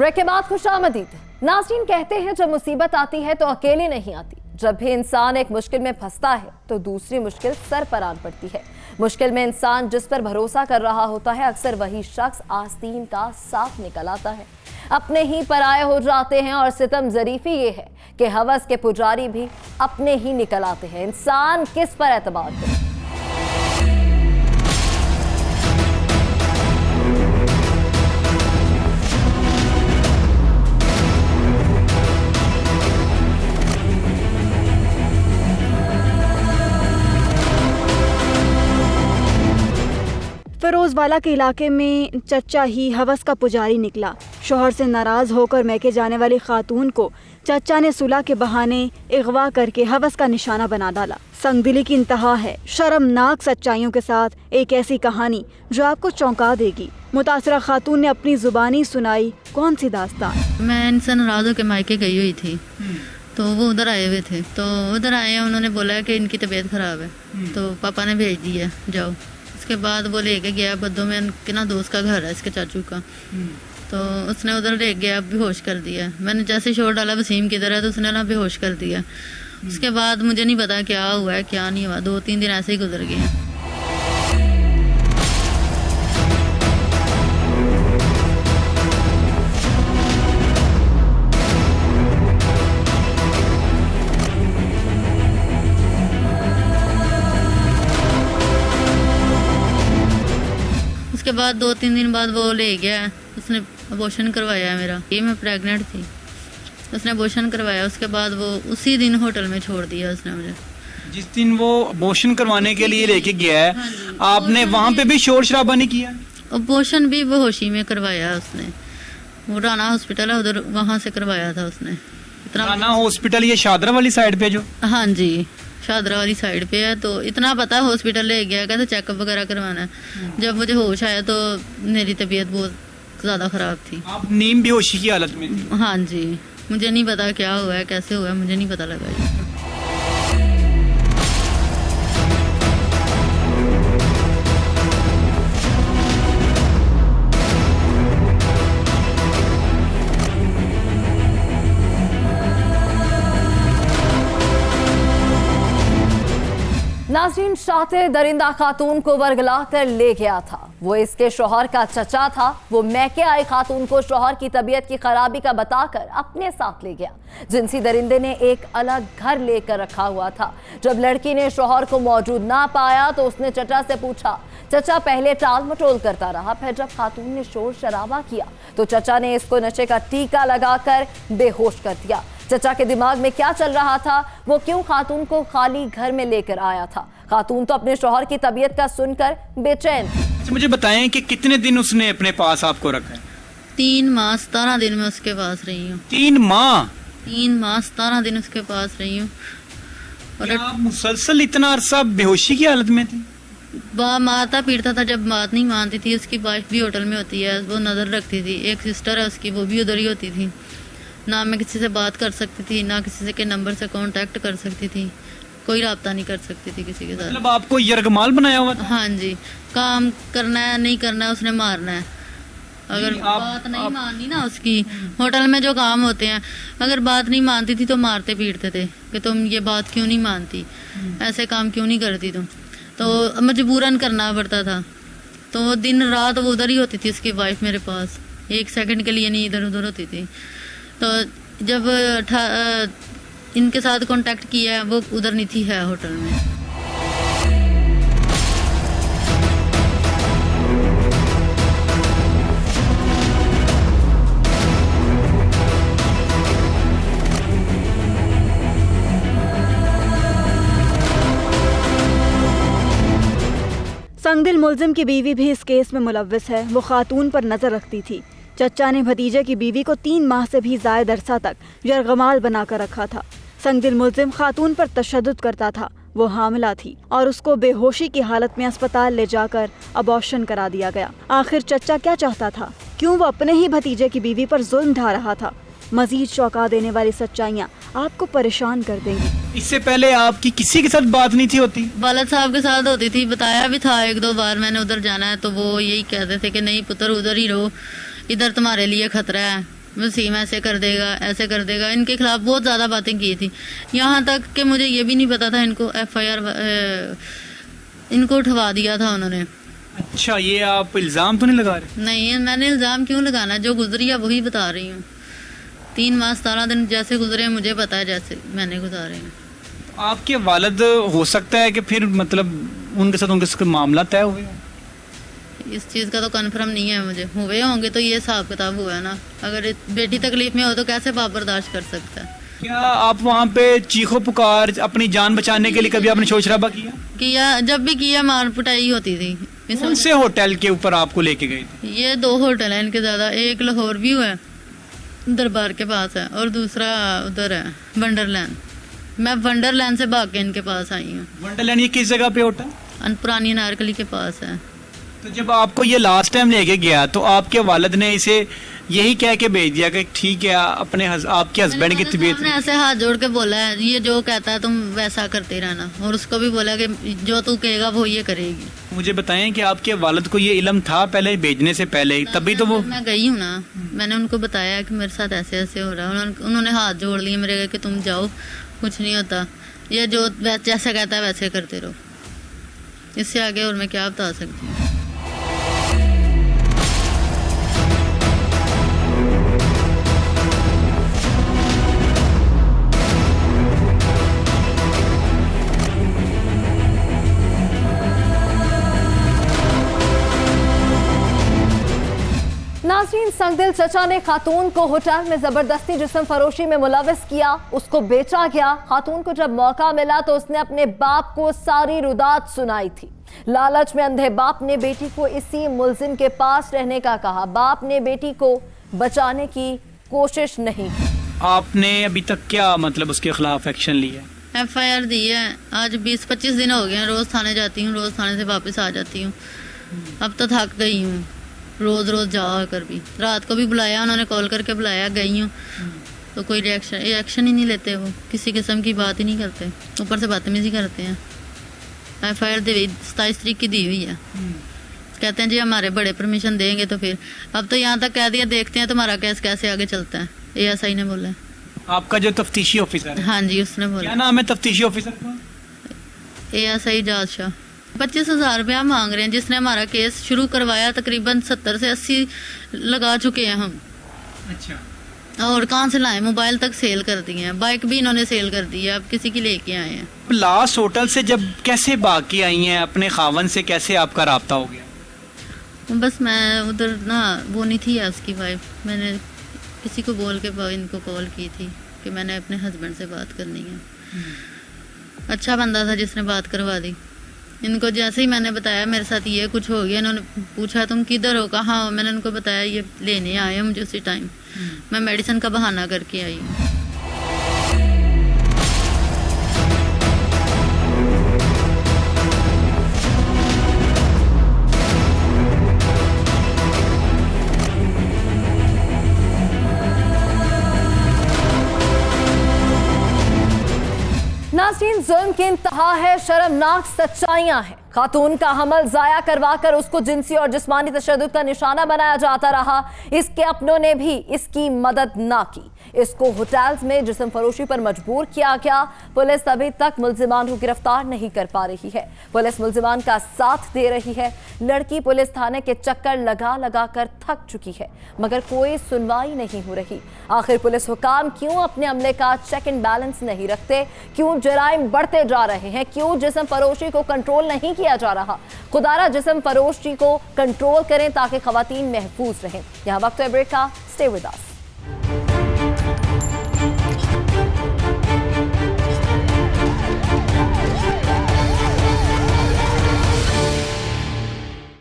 Break के बाद खुशामदीद। नाज़रीन कहते हैं जब मुसीबत आती है तो अकेले नहीं आती, जब भी इंसान एक मुश्किल में फंसता है तो दूसरी मुश्किल सर पर आन पड़ती है। मुश्किल में इंसान जिस पर भरोसा कर रहा होता है अक्सर वही शख्स आस्तीन का साफ निकल आता है। अपने ही पराये हो जाते हैं और सितम ज़रीफ़ी ये है कि हवस के पुजारी भी अपने ही निकल आते हैं। इंसान किस पर एतबार करे? फिरोजवाला के इलाके में चचा ही हवस का पुजारी निकला। शोहर से नाराज होकर मैके जाने वाली खातून को चचा ने सुलह के बहाने अगवा करके हवस का निशाना बना डाला। संगदिली की इंतहा है। शर्मनाक सच्चाइयों के साथ एक ऐसी कहानी जो आपको चौंका देगी। मुतासरा खातून ने अपनी जुबानी सुनाई कौन सी दास्तान। मैं इनसे नाराज होकर मायके गई हुई थी, तो वो उधर आए हुए थे। तो उधर आए, उन्होंने बोला कि इनकी तबीयत खराब है, तो पापा ने भेज दिया जाओ। उसके बाद वो लेके गया बद्दों में, इनके ना दोस्त का घर है इसके चाचू का, तो उसने उधर ले गया, बेहोश कर दिया। मैंने जैसे शोर डाला वसीम किधर है, तो उसने ना बेहोश कर दिया। उसके बाद मुझे नहीं पता क्या हुआ है क्या नहीं हुआ, 2-3 दिन ऐसे ही गुजर गए। उसके बाद 2-3 दिन बाद वो ले गया, उसने अबॉर्शन करवाया मेरा। ये मैं प्रेग्नेंट थी, उसने अबॉर्शन करवाया। उसके बाद वो उसी दिन होटल में छोड़ दिया उसने मुझे। जिस दिन वो अबॉर्शन करवाने के लिए लेके गया है, आपने वहाँ पे भी शोर शराबा नहीं किया? अबॉर्शन भी बेहोशी में करवाया उसने। वो राना हॉस्पिटल है उधर, वहाँ से करवाया था उसने। राना हॉस्पिटल ये शादरा वाली साइड पे जो? हाँ जी, शादरा वाली साइड पे है। तो इतना पता है, हॉस्पिटल ले गया, कहते चेकअप वगैरह करवाना है। जब मुझे होश आया तो मेरी तबीयत बहुत ज़्यादा ख़राब थी। आप नीम बेहोशी की हालत में थी? हाँ जी, मुझे नहीं पता क्या हुआ है, कैसे हुआ है, मुझे नहीं पता लगा ये। नाज़रीन, शातिर दरिंदा खातून को वर्गला कर ले गया था। वो इसके शोहर का चचा था। वो मैके आई खातून को शोहर की तबीयत की खराबी का बताकर अपने साथ ले गया। जिनसी दरिंदे ने एक अलग घर लेकर रखा हुआ था। जब लड़की ने शोहर को मौजूद ना पाया तो उसने चचा से पूछा। चचा पहले टाल मटोल करता रहा, फिर जब खातून ने शोर शराबा किया तो चचा ने इसको नशे का टीका लगाकर बेहोश कर दिया। चचा के दिमाग में क्या चल रहा था, वो क्यों खातून को खाली घर में लेकर आया था? खातून तो अपने शौहर की तबीयत का सुनकर बेचैन थी। मुझे बताएं कि कितने दिन उसने अपने पास आपको रखा है? 3 माह 17 दिन में उसके पास रही हूँ। 3 माह? 3 माह 17 दिन उसके पास रही हूँ। और आप मुसलसल इतना अरसा बेहोशी की हालत में थी? मारता पीटता था। जब बात नहीं मानती थी, उसकी वाइफ भी होटल में होती है, वो नज़र रखती थी। एक सिस्टर है उसकी, वो भी उधर ही होती थी। ना मैं किसी से बात कर सकती थी, ना किसी से के नंबर से कांटेक्ट कर सकती थी, कोई राब्ता नहीं कर सकती थी किसी के साथ। मतलब आपको यरगमाल बनाया हुआ था? हाँ जी, काम करना है नहीं करना है, उसने मारना है। अगर बात नहीं माननी ना उसकी, होटल में जो काम होते हैं, अगर बात नहीं मानती थी तो मारते पीटते थे कि तुम ये बात क्यों नहीं मानती, ऐसे काम क्यों नहीं करती तुम। तो मजबूरन करना पड़ता था। तो दिन रात वो उधर ही होती थी उसकी वाइफ मेरे पास, 1 सेकंड के लिए नहीं इधर उधर होती थी। तो जब इनके साथ कांटेक्ट किया, वो उधर नहीं थी, है होटल में। संगदिल मुलजिम की बीवी भी इस केस में मुलव्विस है। वो खातून पर नजर रखती थी। चचा ने भतीजे की बीवी को 3 माह से भी ज़ायद अरसा तक यरगमाल बनाकर रखा था। संगदिल मुलजिम खातून पर तशद्दुद करता था। वो हामिला थी और उसको बेहोशी की हालत में अस्पताल ले जाकर अबॉर्शन करा दिया गया। आखिर चचा क्या चाहता था? क्यों वो अपने ही भतीजे की बीवी पर जुल्म ढा रहा था? मजीद चौंका देने वाली सच्चाइयाँ आपको परेशान कर देंगी। इससे पहले आपकी किसी के साथ बात नहीं थी होती? वालिद साहब के साथ होती थी, बताया भी था 1-2 बार मैंने उधर जाना है, तो वो यही कहते थे कि नहीं पुत्र उधर ही रहो, इधर तुम्हारे लिए खतरा है, वसीम ऐसे कर देगा, ऐसे कर देगा। इनके खिलाफ बहुत ज़्यादा बातें की थी, यहाँ तक कि मुझे ये भी नहीं पता था इनको FIR इनको उठवा दिया था उन्होंने। अच्छा, ये आप इल्जाम तो नहीं लगा रहे? नहीं, मैंने इल्ज़ाम क्यों लगाना, जो गुजरी है वही बता रही हूँ। 3 माह 17 दिन जैसे गुजरे मुझे पता है, जैसे मैंने गुजारे हैं। आपके वालिद हो सकता है कि फिर मतलब उनके साथ उनके मामला तय हुए हों? इस चीज़ का तो कन्फर्म नहीं है मुझे, हुए होंगे तो ये हिसाब किताब हुआ है ना। अगर बेटी तकलीफ में हो तो कैसे बाप बर्दाश्त कर सकता है। क्या आप वहाँ पे चीखो पुकार अपनी जान बचाने के लिए कभी आपने शोर शराबा किया? जब भी किया मार पिटाई होती थी। कौन से होटल के ऊपर आपको लेके गए थे? ये 2 होटल हैं इनके ज़्यादा, एक लाहौर व्यू है दरबार के पास है, और दूसरा उधर है वंडरलैंड। मैं वंडरलैंड से भाग के इनके पास आई हूँ। वंडरलैंड ये किस जगह पे होटल? पुरानी नारकली के पास है। तो जब आपको ये लास्ट टाइम लेके गया तो आपके वालिद ने इसे यही कह के भेज दिया कि ठीक है आपके हस्बैंड की तबीयत? ने ऐसे हाथ जोड़ के बोला है, ये जो कहता है तुम वैसा करते रहना, और उसको भी बोला कि जो तू कहेगा वो ये करेगी। मुझे बताएं कि आपके वालिद को ये इल्म था पहले भेजने से पहले ही? तभी तो वो मैं गई हूँ ना, मैंने उनको बताया कि मेरे साथ ऐसे ऐसे हो रहा है। उन्होंने हाथ जोड़ लिए मेरे कि तुम जाओ, कुछ नहीं होता, ये जो जैसा कहता है वैसे करते रहो। इससे आगे और मैं क्या बता सकती हूँ। नाज़रीन, संगदिल चचा ने खातून को होटल में जबरदस्ती जिस्म फरोशी में मुलविस किया, उसको बेचा गया। खातून को जब मौका मिला तो उसने अपने बाप को सारी रुदात सुनाई थी। लालच में अंधे बाप ने बेटी को इसी मुलजिम के पास रहने का कहा। बाप ने बेटी को बचाने की कोशिश नहीं की। आपने अभी तक क्या मतलब उसके खिलाफ एक्शन लिया? FIR दी है। आज 20-25 दिन हो गए हैं, रोज थाने जाती हूँ, रोज थाने से वापस आ जाती हूँ। अब तो थक गई हूँ, रोज रोज जा कर भी। रात को भी बुलाया, उन्होंने कॉल करके बुलाया, गई हूँ तो कोई एक्शन ही नहीं लेते। वो किसी किस्म की बात ही नहीं करते, ऊपर से बदतमीजी करते हैं। FIR 27 तारीख की दी हुई है। कहते हैं जी हमारे बड़े परमिशन देंगे, तो फिर अब तो यहाँ तक कह दिया, देखते हैं तुम्हारा केस कैसे आगे चलता है। ASI ने बोला। आपका जो तफ्तीशी ऑफिसर है? हाँ जी, उसने बोला। क्या नाम है तफ्तीशी ऑफिसर का? ASI जाज शाह। 25,000 रुपया मांग रहे हैं। जिसने हमारा केस शुरू करवाया तकरीबन 70 से 80 लगा चुके हैं हम। अच्छा। और कहाँ से लाए, मोबाइल तक सेल कर दिए हैं, बाइक भी इन्होंने सेल कर दी है, अब किसी की लेके आए हैं। लास्ट होटल से जब कैसे भाग के आई हैं, अपने खावन से कैसे आपका राब्ता हो गया? बस मैं उधर ना, वो नहीं थी उसकी वाइफ, मैंने किसी को बोल के इनको कॉल की थी कि मैंने अपने हस्बैंड से बात करनी है। अच्छा बंदा था जिसने बात करवा दी। इनको जैसे ही मैंने बताया मेरे साथ ये कुछ हो गया, इन्होंने पूछा तुम किधर हो, कहाँ हो। मैंने उनको बताया ये लेने आए हैं मुझे उसी टाइम। मैं मेडिसिन का बहाना करके आई हूँ। नाज़रीन, जुल्म की इंतहा है, शर्मनाक सच्चाइयां हैं। खातून का हमल जाया करवाकर उसको जिनसी और जिस्मानी तशद्दुद का निशाना बनाया जाता रहा। इसके अपनों ने भी इसकी मदद ना की। इसको होटल्स में जिस्म फरोशी पर मजबूर किया गया। पुलिस अभी तक मुल्जिमान को गिरफ्तार नहीं कर पा रही है। पुलिस मुल्जिमान का साथ दे रही है। लड़की पुलिस थाने के चक्कर लगा लगा कर थक चुकी है, मगर कोई सुनवाई नहीं हो रही। आखिर पुलिस हुकाम क्यों अपने अमले का चेक एंड बैलेंस नहीं रखते? क्यों जराइम बढ़ते जा रहे हैं? क्यों जिस्म फरोशी को कंट्रोल नहीं किया जा रहा? खुदारा जिस्म फरोशी को कंट्रोल करें ताकि खवातीन महफूज रहें। यहाँ वक्त है ब्रेक का। Stay with us.